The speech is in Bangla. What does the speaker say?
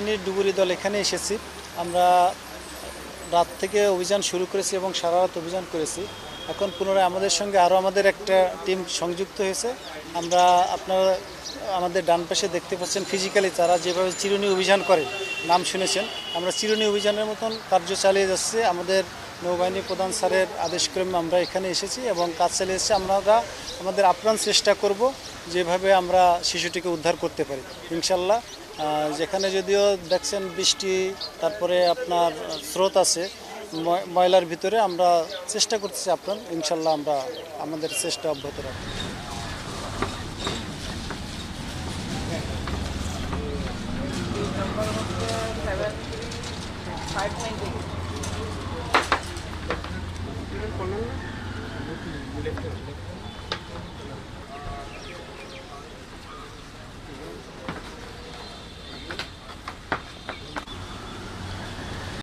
নৌবাহিনীর ডুবুরি দল এখানে এসেছি। আমরা রাত থেকে অভিযান শুরু করেছি এবং সারা রাত অভিযান করেছি। এখন পুনরায় আমাদের সঙ্গে আরও আমাদের একটা টিম সংযুক্ত হয়েছে। আমরা আপনারা আমাদের ডান পাশে দেখতে পাচ্ছেন ফিজিক্যালি তারা যেভাবে চিরুনি অভিযান করে, নাম শুনেছেন। আমরা চিরুনি অভিযানের মতন কার্য চালিয়ে যাচ্ছি। আমাদের নৌবাহিনী প্রধান স্যারের আদেশক্রমে আমরা এখানে এসেছি এবং কাজ চালিয়ে এসেছি। আমরা আমাদের আপ্রাণ চেষ্টা করব যেভাবে আমরা শিশুটিকে উদ্ধার করতে পারি ইনশাল্লাহ। যেখানে যদিও দেখছেন বৃষ্টি, তারপরে আপনার স্রোত আছে ময়লার ভিতরে, আমরা চেষ্টা করতেছি আপ্রাণ। ইনশাল্লাহ আমরা আমাদের চেষ্টা অব্যাহত রাখবো। নাম্বার হচ্ছে 7359।